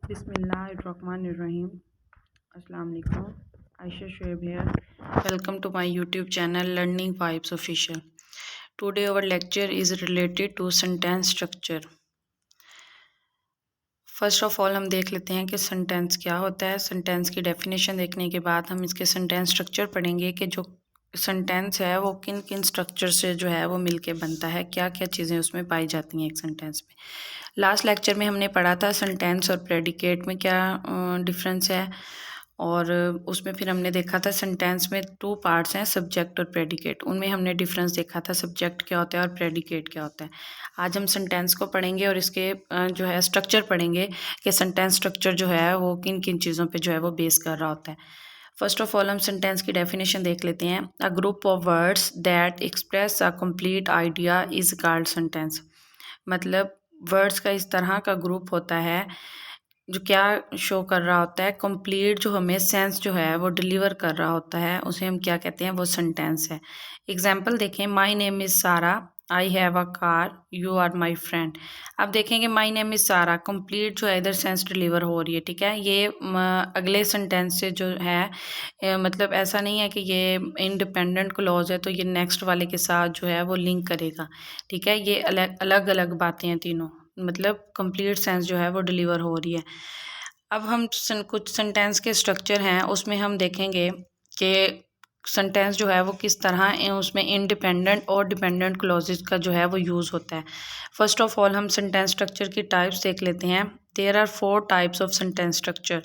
Bismillahirrahmanirrahim. Assalamu alaikum. Aisha Shoaib here. Welcome to my YouTube channel Learning Vibes Official. Today our lecture is related to sentence structure. First of all हम देख लेते हैं कि sentence क्या होता है। Sentence की डेफिनेशन देखने के बाद हम इसके सेंटेंस स्ट्रक्चर पढ़ेंगे कि जो सेंटेंस है वो किन किन स्ट्रक्चर से जो है वो मिलके बनता है, क्या क्या चीज़ें उसमें पाई जाती हैं एक सेंटेंस में। लास्ट लेक्चर में हमने पढ़ा था सेंटेंस और प्रेडिकेट में क्या डिफरेंस है, और उसमें फिर हमने देखा था सेंटेंस में टू पार्ट्स हैं, सब्जेक्ट और प्रेडिकेट। उनमें हमने डिफरेंस देखा था, सब्जेक्ट क्या होता है और प्रेडिकेट क्या होता है। आज हम सेंटेंस को पढ़ेंगे और इसके जो है स्ट्रक्चर पढ़ेंगे कि सेंटेंस स्ट्रक्चर जो है वो किन किन चीज़ों पे जो है वो बेस कर रहा होता है। फर्स्ट ऑफ ऑल हम सेंटेंस की डेफिनेशन देख लेते हैं। A group of words that express a complete idea is called sentence. मतलब वर्ड्स का इस तरह का ग्रुप होता है जो क्या शो कर रहा होता है, कंप्लीट जो हमें सेंस जो है वो डिलीवर कर रहा होता है, उसे हम क्या कहते हैं, वो सेंटेंस है। एग्जाम्पल देखें, माई name is Sara, I have a car, you are my friend. अब देखेंगे my name is Sara, complete जो है इधर सेंस डिलीवर हो रही है, ठीक है। ये अगले सेंटेंस से जो है मतलब ऐसा नहीं है कि ये इंडिपेंडेंट क्लॉज है तो ये नेक्स्ट वाले के साथ जो है वो लिंक करेगा, ठीक है। ये अलग अलग अलग बातें हैं तीनों, मतलब कंप्लीट सेंस जो है वो डिलीवर हो रही है। अब हम कुछ सेंटेंस के स्ट्रक्चर हैं उसमें हम देखेंगे कि सेंटेंस जो है वो किस तरह उसमें इंडिपेंडेंट और डिपेंडेंट क्लॉजेस का जो है वो यूज़ होता है। फर्स्ट ऑफ ऑल हम सेंटेंस स्ट्रक्चर की टाइप्स देख लेते हैं। There are 4 types of sentence structure.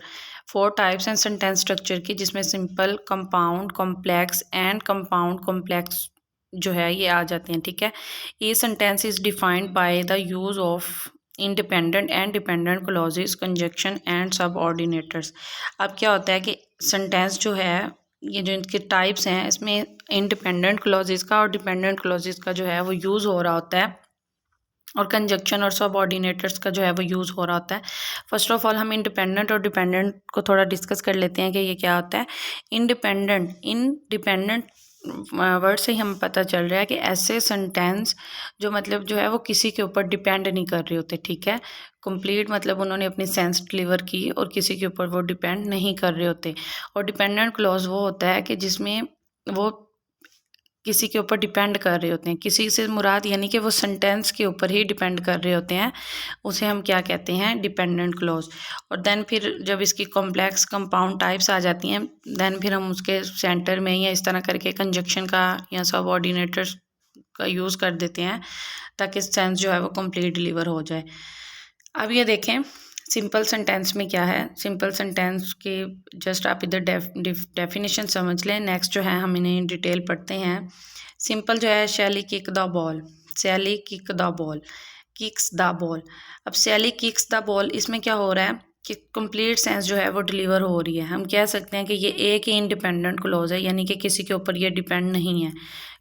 4 types हैं सेंटेंस स्ट्रक्चर की, जिसमें simple, compound, complex and compound complex जो है ये आ जाते हैं, ठीक है। ये sentence is defined by the use of independent and dependent clauses, conjunction and subordinators. अब क्या होता है कि सेंटेंस जो है, ये जो इनके टाइप्स हैं, इसमें इंडिपेंडेंट क्लॉजेस का और डिपेंडेंट क्लॉजेस का जो है वो यूज़ हो रहा होता है, और कंजक्शन और सबऑर्डिनेटर्स का जो है वो यूज़ हो रहा होता है। फर्स्ट ऑफ ऑल हम इंडिपेंडेंट और डिपेंडेंट को थोड़ा डिस्कस कर लेते हैं कि ये क्या होता है। इंडिपेंडेंट वर्ड से ही हमें पता चल रहा है कि ऐसे सेंटेंस जो मतलब जो है वो किसी के ऊपर डिपेंड नहीं कर रहे होते, ठीक है। कंप्लीट मतलब उन्होंने अपनी सेंस डिलीवर की और किसी के ऊपर वो डिपेंड नहीं कर रहे होते। और डिपेंडेंट क्लॉज वो होता है कि जिसमें वो किसी के ऊपर डिपेंड कर रहे होते हैं, किसी से मुराद यानी कि वो सेंटेंस के ऊपर ही डिपेंड कर रहे होते हैं, उसे हम क्या कहते हैं, डिपेंडेंट क्लॉज। और देन फिर जब इसकी कॉम्प्लेक्स कंपाउंड टाइप्स आ जाती हैं, देन फिर हम उसके सेंटर में या इस तरह करके कंजक्शन का या सबऑर्डिनेटर्स का यूज़ कर देते हैं ताकि सेंस जो है वो कंप्लीट डिलीवर हो जाए। अब ये देखें सिंपल सेंटेंस में क्या है। सिंपल सेंटेंस की जस्ट आप इधर डेफिनेशन समझ लें। नेक्स्ट जो है हम इन्हें डिटेल पढ़ते हैं। सिंपल जो है, शैली किक द बॉल, शैली kick the ball, kicks the ball. अब शैली किक्स द बॉल, इसमें क्या हो रहा है कि कंप्लीट सेंस जो है वो डिलीवर हो रही है। हम कह सकते हैं कि ये एक ही इंडिपेंडेंट क्लॉज है, यानी कि किसी के ऊपर ये डिपेंड नहीं है।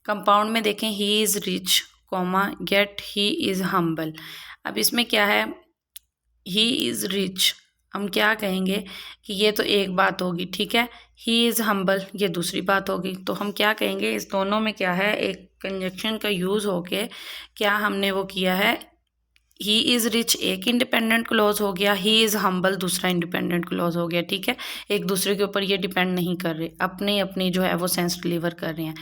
कंपाउंड में देखें, he is rich, comma yet he is humble. अब इसमें क्या है, ही इज़ रिच, हम क्या कहेंगे कि ये तो एक बात होगी, ठीक है। ही इज़ हम्बल ये दूसरी बात होगी। तो हम क्या कहेंगे, इस दोनों में क्या है, एक कंजक्शन का यूज़ होके क्या हमने वो किया है, ही इज़ रिच एक इंडिपेंडेंट क्लॉज हो गया, ही इज़ हम्बल दूसरा इंडिपेंडेंट क्लॉज हो गया, ठीक है। एक दूसरे के ऊपर ये डिपेंड नहीं कर रहे, अपनी अपनी जो है वो सेंस डिलीवर कर रहे हैं।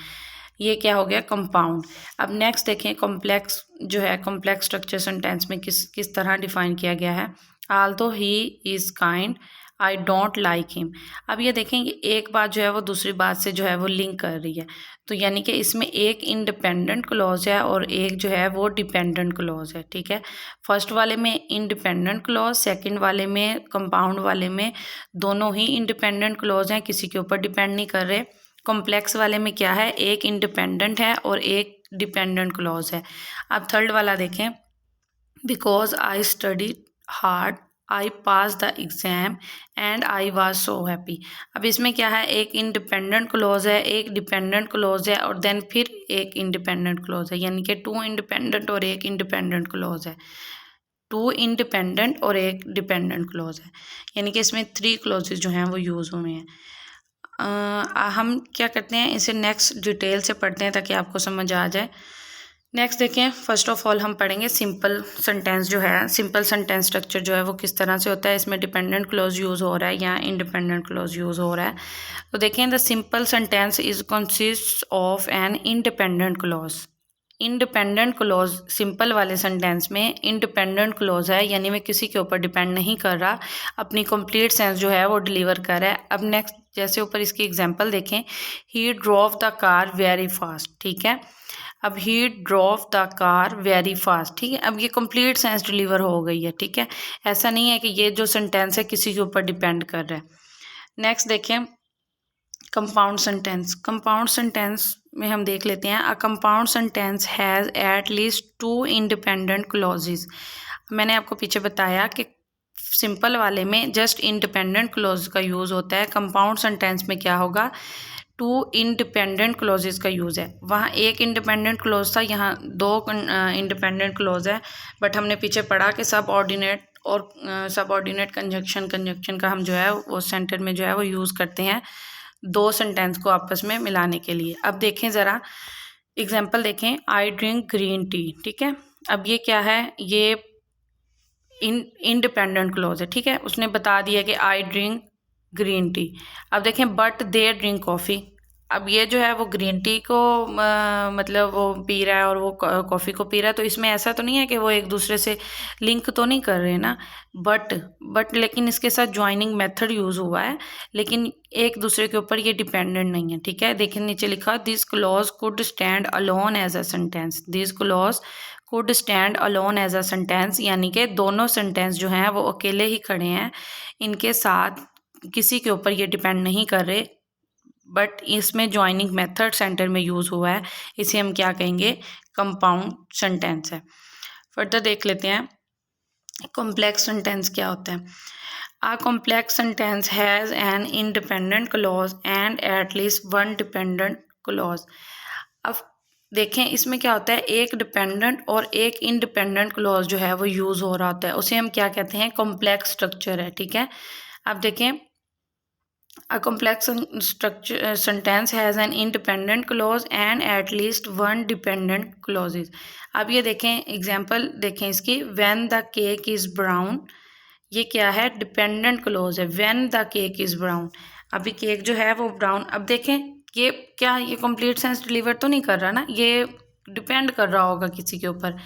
ये क्या हो गया, कंपाउंड। अब नेक्स्ट देखें, कॉम्प्लेक्स जो है, कॉम्प्लेक्स स्ट्रक्चर सेंटेंस में किस तरह डिफाइन किया गया है। Aldous he is kind, I don't like him. अब ये देखेंगे एक बात जो है वो दूसरी बात से जो है वो लिंक कर रही है, तो यानी कि इसमें एक इंडिपेंडेंट क्लॉज है और एक जो है वो डिपेंडेंट क्लॉज है, ठीक है। फर्स्ट वाले में इंडिपेंडेंट क्लॉज, सेकंड वाले में, कंपाउंड वाले में दोनों ही इंडिपेंडेंट क्लॉज हैं, किसी के ऊपर डिपेंड नहीं कर रहे। कॉम्प्लेक्स वाले में क्या है, एक इंडिपेंडेंट है और एक डिपेंडेंट क्लॉज है। अब थर्ड वाला देखें, because I study hard, I pass the exam and I was so happy. अब इसमें क्या है, एक इंडिपेंडेंट क्लॉज है, एक डिपेंडेंट क्लॉज है और देन फिर एक इंडिपेंडेंट क्लॉज है, यानी कि 2 इंडिपेंडेंट और एक इंडिपेंडेंट क्लॉज है। 2 इंडिपेंडेंट और एक डिपेंडेंट क्लॉज है, यानी कि इसमें 3 क्लॉजेज जो हैं वो यूज़ हुए हैं। हम क्या करते हैं, इसे नेक्स्ट डिटेल से पढ़ते हैं ताकि आपको समझ आ जाए। नेक्स्ट देखें, फर्स्ट ऑफ ऑल हम पढ़ेंगे सिंपल सेंटेंस जो है, सिंपल सेंटेंस स्ट्रक्चर जो है वो किस तरह से होता है, इसमें डिपेंडेंट क्लॉज यूज़ हो रहा है या इंडिपेंडेंट क्लॉज यूज़ हो रहा है। तो देखें, the simple sentence is consist of N independent clause. Independent clause simple वाले सेंटेंस में इंडिपेंडेंट क्लॉज है, यानी मैं किसी के ऊपर डिपेंड नहीं कर रहा, अपनी कंप्लीट सेंस जो है वो डिलीवर कर रहा है। अब नेक्स्ट, जैसे ऊपर इसकी एग्जांपल देखें, he drove the car very fast, ठीक है। अब he drove the car very fast, ठीक है। अब ये कंप्लीट सेंस डिलीवर हो गई है, ठीक है। ऐसा नहीं है कि ये जो सेंटेंस है किसी के ऊपर डिपेंड कर रहा है। नेक्स्ट देखें, कंपाउंड सेंटेंस। कंपाउंड सेंटेंस में हम देख लेते हैं, a compound sentence has at least 2 independent clauses. मैंने आपको पीछे बताया कि सिंपल वाले में जस्ट इंडिपेंडेंट क्लॉज का यूज़ होता है, कंपाउंड सेंटेंस में क्या होगा, 2 इंडिपेंडेंट क्लॉजेज का यूज़ है। वहाँ एक इंडिपेंडेंट क्लॉज था, यहाँ 2 इंडिपेंडेंट क्लॉज है। बट हमने पीछे पढ़ा कि सब ऑर्डिनेट और सब ऑर्डिनेट कंजक्शन का हम जो है वो सेंटर में जो है वो यूज़ करते हैं 2 सेंटेंस को आपस में मिलाने के लिए। अब देखें ज़रा एग्जाम्पल देखें, आई ड्रिंक ग्रीन टी, ठीक है। अब ये क्या है, ये इंडिपेंडेंट क्लॉज है, ठीक है। उसने बता दिया कि आई ड्रिंक ग्रीन टी। अब देखें, बट दे ड्रिंक कॉफ़ी। अब ये जो है वो ग्रीन टी को मतलब वो पी रहा है और वो कॉफ़ी को पी रहा है, तो इसमें ऐसा तो नहीं है कि वो एक दूसरे से लिंक तो नहीं कर रहे ना। बट लेकिन इसके साथ ज्वाइनिंग मेथड यूज़ हुआ है, लेकिन एक दूसरे के ऊपर ये डिपेंडेंट नहीं है, ठीक है। देखिए नीचे लिखा, this clause could stand alone as a sentence. This clause could stand alone as a sentence, यानी कि दोनों सेंटेंस जो हैं वो अकेले ही खड़े हैं, इनके साथ किसी के ऊपर ये डिपेंड नहीं कर रहे। बट इसमें ज्वाइनिंग मेथड सेंटर में यूज़ हुआ है, इसे हम क्या कहेंगे, कंपाउंड सेंटेंस है। फर्दर देख लेते हैं कॉम्प्लेक्स सेंटेंस क्या होता है। A complex sentence has an independent clause and at least 1 dependent clause. अब देखें इसमें क्या होता है, एक डिपेंडेंट और एक इंडिपेंडेंट क्लॉज जो है वो यूज़ हो रहा होता है, उसे हम क्या कहते हैं, कॉम्प्लेक्स स्ट्रक्चर है, ठीक है। अब देखें, a complex structure sentence has an independent clause and at least 1 dependent clauses। अब ये देखें एग्जाम्पल देखें इसकी, when the cake is brown, ये क्या है, डिपेंडेंट क्लोज है, when the cake is brown। अभी केक जो है वो ब्राउन, अब देखें ये क्या, ये कंप्लीट सेंस डिलीवर तो नहीं कर रहा ना, ये डिपेंड कर रहा होगा किसी के ऊपर।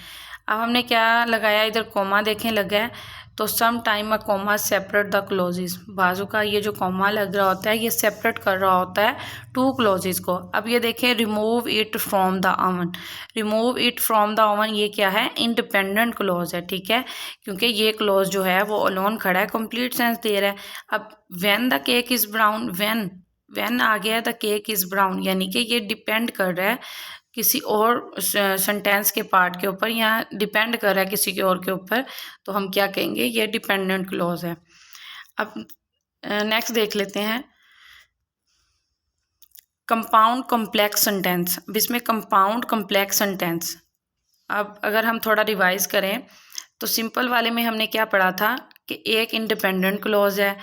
अब हमने क्या लगाया, इधर कोमा देखें लगा है, तो some time a comma separate the clauses. बाजू का ये जो कोमा लग रहा होता है ये सेपरेट कर रहा होता है 2 क्लोजेस को। अब ये देखें, remove it from the oven. Remove it from the oven, ये क्या है, इंडिपेंडेंट क्लोज है, ठीक है, क्योंकि ये क्लोज जो है वो अलोन खड़ा है, कंप्लीट सेंस दे रहा है। अब when the cake is brown, when आ गया द केक इज़ ब्राउन, यानी कि ये डिपेंड कर रहा है किसी और सेंटेंस के पार्ट के ऊपर, या डिपेंड कर रहा है किसी के और के ऊपर, तो हम क्या कहेंगे, ये डिपेंडेंट क्लॉज है। अब नेक्स्ट देख लेते हैं कंपाउंड कॉम्प्लेक्स सेंटेंस। अब इसमें कंपाउंड कॉम्प्लेक्स सेंटेंस, अब अगर हम थोड़ा रिवाइज करें तो सिंपल वाले में हमने क्या पढ़ा था कि एक इंडिपेंडेंट क्लॉज है।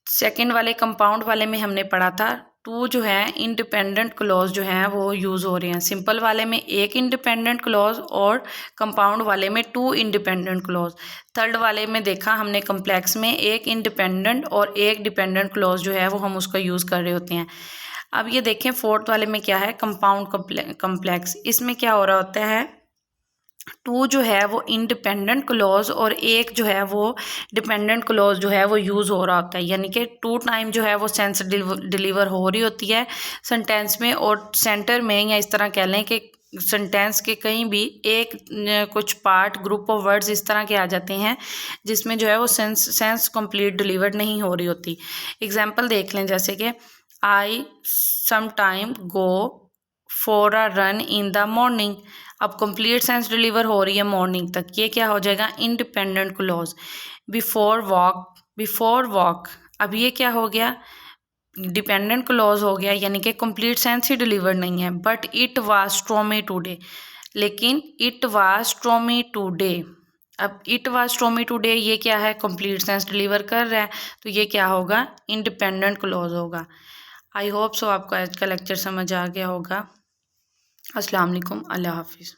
सेकंड वाले कंपाउंड वाले में हमने पढ़ा था 2 जो है इंडिपेंडेंट क्लॉज जो हैं वो यूज़ हो रहे हैं। सिंपल वाले में एक इंडिपेंडेंट क्लॉज और कंपाउंड वाले में 2 इंडिपेंडेंट क्लॉज। थर्ड वाले में देखा हमने कॉम्प्लेक्स में एक इंडिपेंडेंट और एक डिपेंडेंट क्लॉज जो है वो हम उसका यूज़ कर रहे होते हैं। अब ये देखें फोर्थ वाले में क्या है, कंपाउंड कॉम्प्लेक्स। इसमें क्या हो रहा होता है, 2 जो है वो इंडिपेंडेंट क्लॉज और एक जो है वो डिपेंडेंट क्लॉज जो है वो यूज़ हो रहा होता है, यानी कि 2 टाइम जो है वो सेंस डिलीवर हो रही होती है सेंटेंस में, और सेंटर में, या इस तरह कह लें कि सेंटेंस के कहीं भी एक कुछ पार्ट, ग्रुप ऑफ वर्ड्स इस तरह के आ जाते हैं जिसमें जो है वो सेंस कंप्लीट डिलीवर नहीं हो रही होती। एग्जाम्पल देख लें, जैसे कि I some time go for a run in the morning. अब कंप्लीट सेंस डिलीवर हो रही है मॉर्निंग तक, ये क्या हो जाएगा, इंडिपेंडेंट क्लॉज। बिफोर वॉक, अब ये क्या हो गया, डिपेंडेंट क्लॉज हो गया, यानी कि कंप्लीट सेंस ही डिलीवर नहीं है। But it was stormy today, लेकिन इट वाज स्टॉर्मी टुडे। अब इट वाज स्टॉर्मी टुडे, ये क्या है, कंप्लीट सेंस डिलीवर कर रहा है, तो ये क्या होगा, इंडिपेंडेंट क्लॉज होगा। आई होप सो आपको आज का लेक्चर समझ आ गया होगा। अस्सलाम वालेकुम, अल्लाह हाफिज़।